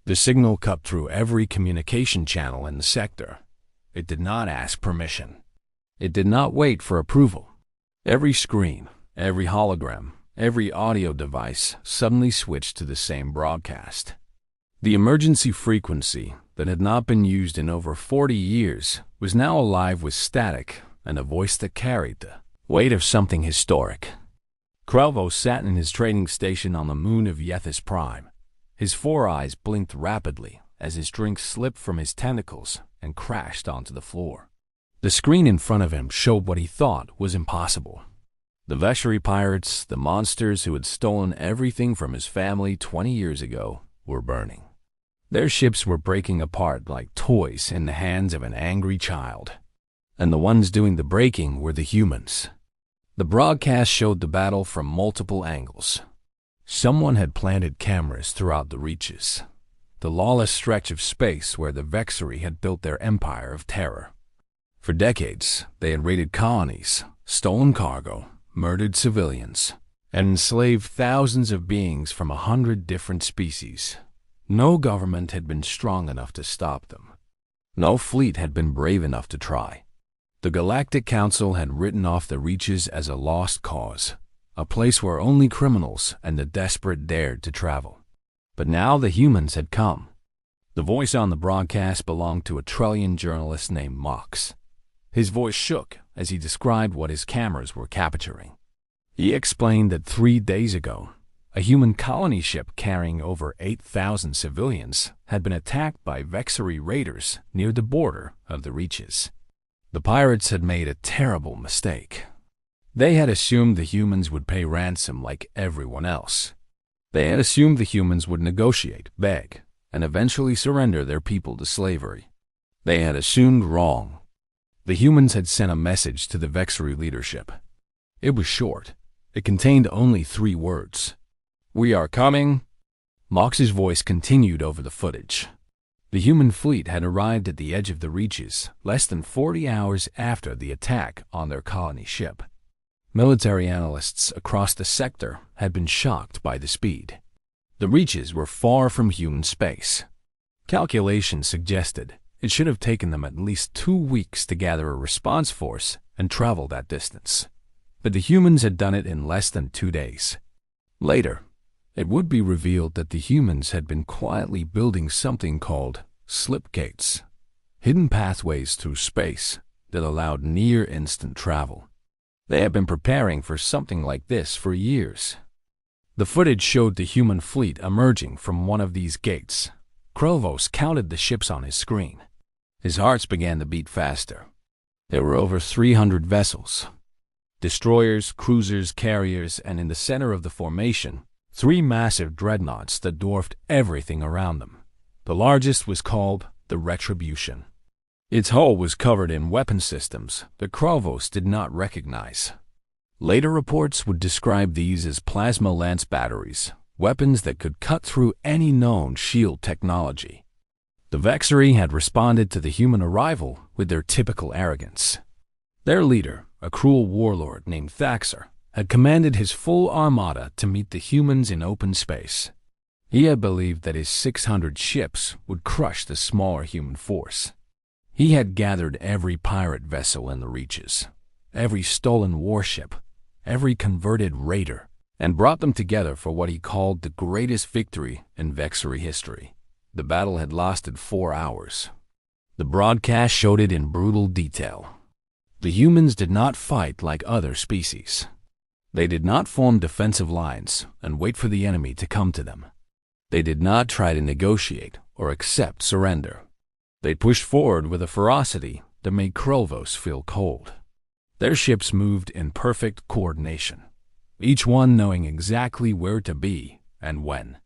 The signal cut through every communication channel in the sector. It did not ask permission. It did not wait for approval. Every screen, every hologram, every audio device suddenly switched to the same broadcast. The emergency frequency that had not been used in over 40 years was now alive with static and a voice that carried the weight of something historic. Krelvo sat in his training station on the moon of Yethys Prime. His four eyes blinked rapidly as his drink slipped from his tentacles and crashed onto the floor. The screen in front of him showed what he thought was impossible. The Veksuri pirates, the monsters who had stolen everything from his family 20 years ago, were burning. Their ships were breaking apart like toys in the hands of an angry child. And the ones doing the breaking were the humans. The broadcast showed the battle from multiple angles. Someone had planted cameras throughout the reaches, the lawless stretch of space where the Veksuri had built their empire of terror. For decades, they had raided colonies, stolen cargo, murdered civilians, and enslaved thousands of beings from 100 different species. No government had been strong enough to stop them. No fleet had been brave enough to try. The Galactic Council had written off the reaches as a lost cause, a place where only criminals and the desperate dared to travel. But now the humans had come. The voice on the broadcast belonged to a Trellian journalist named Mox. His voice shook as he described what his cameras were capturing. He explained that 3 days ago, a human colony ship carrying over 8,000 civilians had been attacked by Veksuri raiders near the border of the reaches. The pirates had made a terrible mistake. They had assumed the humans would pay ransom like everyone else. They had assumed the humans would negotiate, beg, and eventually surrender their people to slavery. They had assumed wrong. The humans had sent a message to the Veksuri leadership. It was short. It contained only 3 words. "We are coming." Mox's voice continued over the footage. The human fleet had arrived at the edge of the reaches less than 40 hours after the attack on their colony ship. Military analysts across the sector had been shocked by the speed. The reaches were far from human space. Calculations suggested it should have taken them at least 2 weeks to gather a response force and travel that distance. But the humans had done it in less than 2 days. Later, it would be revealed that the humans had been quietly building something called slipgates, hidden pathways through space that allowed near-instant travel. They had been preparing for something like this for years. The footage showed the human fleet emerging from one of these gates. Krelvos counted the ships on his screen. His heart began to beat faster. There were over 300 vessels. Destroyers, cruisers, carriers, and in the center of the formation, 3 massive dreadnoughts that dwarfed everything around them. The largest was called the Retribution. Its hull was covered in weapon systems that Krelvos did not recognize. Later reports would describe these as plasma lance batteries, weapons that could cut through any known shield technology. The Veksuri had responded to the human arrival with their typical arrogance. Their leader, a cruel warlord named Thaxer, had commanded his full armada to meet the humans in open space. He had believed that his 600 ships would crush the smaller human force. He had gathered every pirate vessel in the reaches, every stolen warship, every converted raider, and brought them together for what he called the greatest victory in Veksuri history. The battle had lasted 4 hours. The broadcast showed it in brutal detail. The humans did not fight like other species. They did not form defensive lines and wait for the enemy to come to them. They did not try to negotiate or accept surrender. They pushed forward with a ferocity that made Krelvos feel cold. Their ships moved in perfect coordination, each one knowing exactly where to be and when.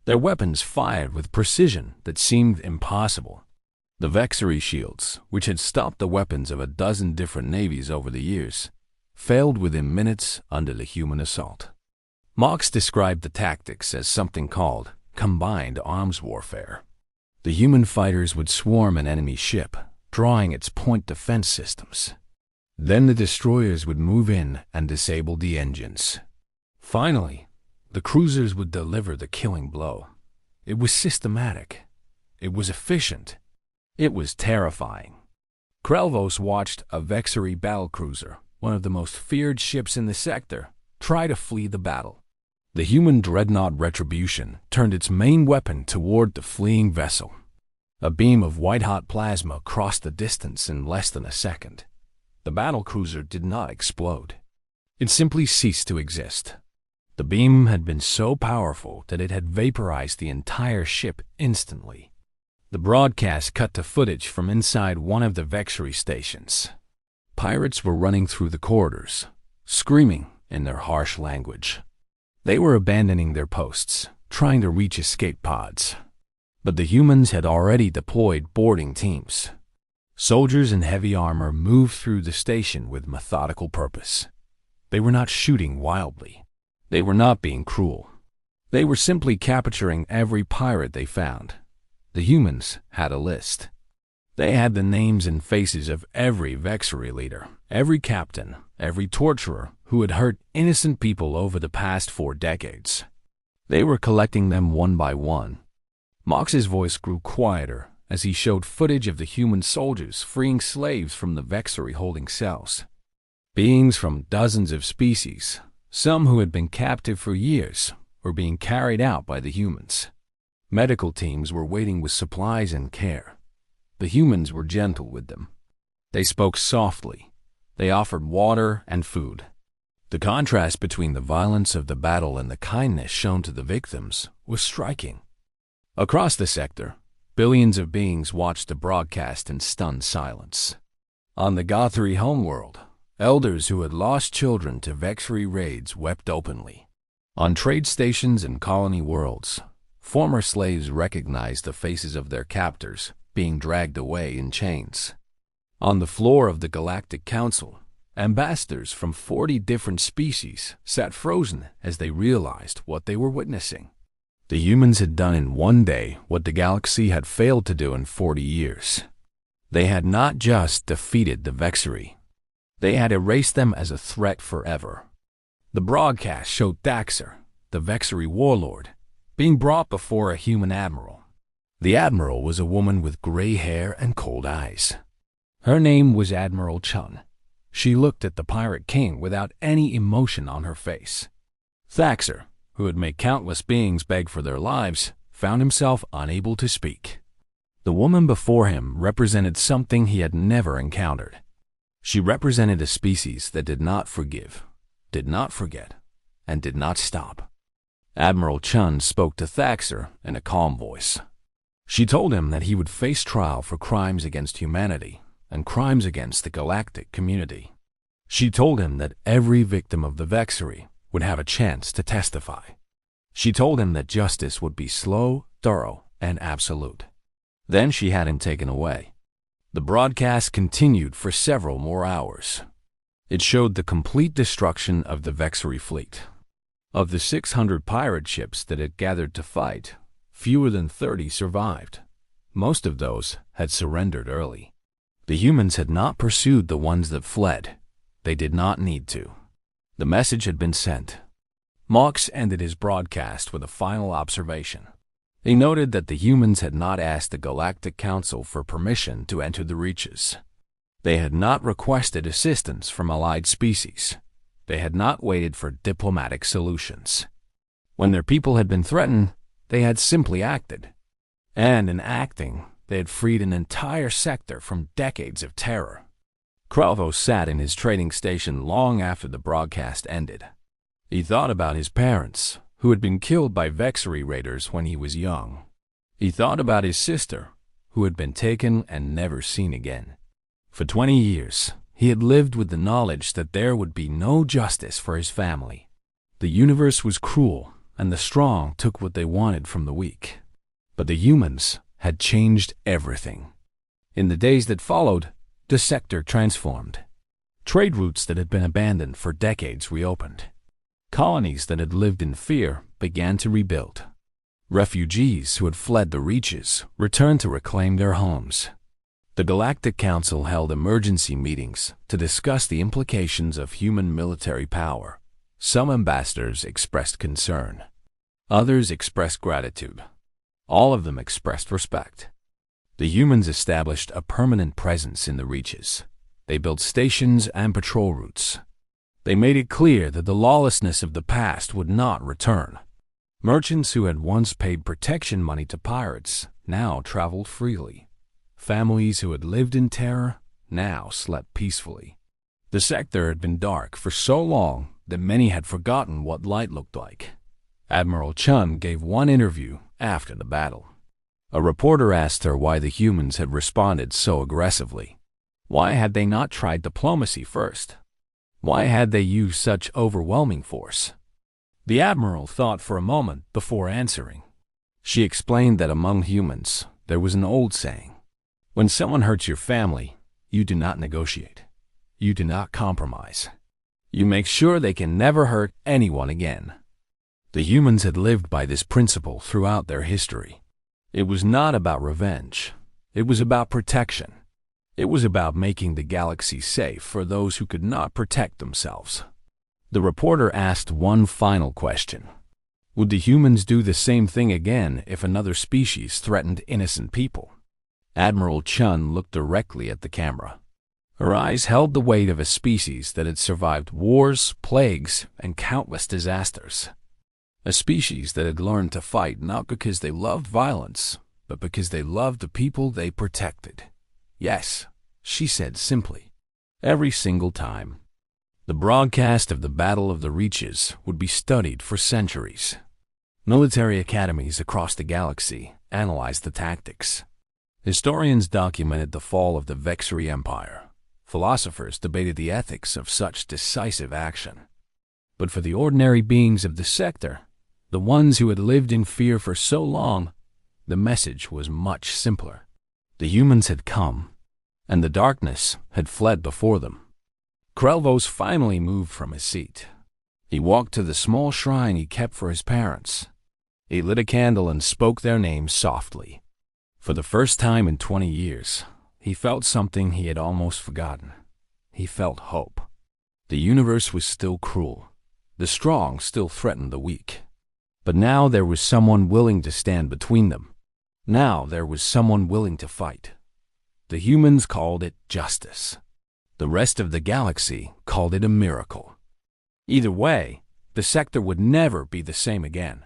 Their weapons fired with precision that seemed impossible. The Veksuri shields, which had stopped the weapons of a dozen different navies over the years, failed within minutes under the human assault. Mox described the tactics as something called combined arms warfare. The human fighters would swarm an enemy ship, drawing its point defense systems. Then the destroyers would move in and disable the engines. Finally, the cruisers would deliver the killing blow. It was systematic. It was efficient. It was terrifying. Krelvos watched a Vexery battlecruiser, one of the most feared ships in the sector, try to flee the battle. The human dreadnought Retribution turned its main weapon toward the fleeing vessel. A beam of white-hot plasma crossed the distance in less than a second. The battlecruiser did not explode. It simply ceased to exist. The beam had been so powerful that it had vaporized the entire ship instantly. The broadcast cut to footage from inside one of the Vexery stations. Pirates were running through the corridors, screaming in their harsh language. They were abandoning their posts, trying to reach escape pods. But the humans had already deployed boarding teams. Soldiers in heavy armor moved through the station with methodical purpose. They were not shooting wildly. They were not being cruel. They were simply capturing every pirate they found. The humans had a list. They had the names and faces of every Vexery leader, every captain, every torturer who had hurt innocent people over the past 4 decades. They were collecting them one by one. Mox's voice grew quieter as he showed footage of the human soldiers freeing slaves from the Vexery holding cells. Beings from dozens of species, some who had been captive for years, were being carried out by the humans. Medical teams were waiting with supplies and care. The humans were gentle with them. They spoke softly. They offered water and food. The contrast between the violence of the battle and the kindness shown to the victims was striking. Across the sector, billions of beings watched the broadcast in stunned silence. On the Gothry homeworld, elders who had lost children to Vexery raids wept openly. On trade stations and colony worlds, former slaves recognized the faces of their captors being dragged away in chains. On the floor of the Galactic Council, ambassadors from 40 different species sat frozen as they realized what they were witnessing. The humans had done in one day what the galaxy had failed to do in 40 years. They had not just defeated the Vexery. They had erased them as a threat forever. The broadcast showed Daxter, the Vexery warlord, being brought before a human admiral. The admiral was a woman with gray hair and cold eyes. Her name was Admiral Chun. She looked at the Pirate King without any emotion on her face. Thaxter, who had made countless beings beg for their lives, found himself unable to speak. The woman before him represented something he had never encountered. She represented a species that did not forgive, did not forget, and did not stop. Admiral Chun spoke to Thaxter in a calm voice. She told him that he would face trial for crimes against humanity and crimes against the galactic community. She told him that every victim of the Vexery would have a chance to testify. She told him that justice would be slow, thorough, and absolute. Then she had him taken away. The broadcast continued for several more hours. It showed the complete destruction of the Vexery fleet. Of the 600 pirate ships that had gathered to fight, fewer than 30 survived. Most of those had surrendered early. The humans had not pursued the ones that fled. They did not need to. The message had been sent. Mox ended his broadcast with a final observation. He noted that the humans had not asked the Galactic Council for permission to enter the Reaches. They had not requested assistance from allied species. They had not waited for diplomatic solutions. When their people had been threatened, they had simply acted. And in acting, they had freed an entire sector from decades of terror. Krelvos sat in his trading station long after the broadcast ended. He thought about his parents, who had been killed by Vexery raiders when he was young. He thought about his sister, who had been taken and never seen again. For 20 years, he had lived with the knowledge that there would be no justice for his family. The universe was cruel, and the strong took what they wanted from the weak. But the humans had changed everything. In the days that followed, the sector transformed. Trade routes that had been abandoned for decades reopened. Colonies that had lived in fear began to rebuild. Refugees who had fled the Reaches returned to reclaim their homes. The Galactic Council held emergency meetings to discuss the implications of human military power. Some ambassadors expressed concern. Others expressed gratitude. All of them expressed respect. The humans established a permanent presence in the reaches. They built stations and patrol routes. They made it clear that the lawlessness of the past would not return. Merchants who had once paid protection money to pirates now traveled freely. Families who had lived in terror now slept peacefully. The sector had been dark for so long that many had forgotten what light looked like. Admiral Chun gave one interview after the battle. A reporter asked her why the humans had responded so aggressively. Why had they not tried diplomacy first? Why had they used such overwhelming force? The admiral thought for a moment before answering. She explained that among humans, there was an old saying: when someone hurts your family, you do not negotiate. You do not compromise. You make sure they can never hurt anyone again. The humans had lived by this principle throughout their history. It was not about revenge. It was about protection. It was about making the galaxy safe for those who could not protect themselves. The reporter asked one final question. Would the humans do the same thing again if another species threatened innocent people? Admiral Chun looked directly at the camera. Her eyes held the weight of a species that had survived wars, plagues, and countless disasters. A species that had learned to fight not because they loved violence, but because they loved the people they protected. Yes, she said simply. Every single time. The broadcast of the Battle of the Reaches would be studied for centuries. Military academies across the galaxy analyzed the tactics. Historians documented the fall of the Vexri Empire. Philosophers debated the ethics of such decisive action. But for the ordinary beings of the sector, the ones who had lived in fear for so long, the message was much simpler. The humans had come, and the darkness had fled before them. Krelvos finally moved from his seat. He walked to the small shrine he kept for his parents. He lit a candle and spoke their names softly. For the first time in 20 years, he felt something he had almost forgotten. He felt hope. The universe was still cruel. The strong still threatened the weak. But now there was someone willing to stand between them. Now there was someone willing to fight. The humans called it justice. The rest of the galaxy called it a miracle. Either way, the sector would never be the same again.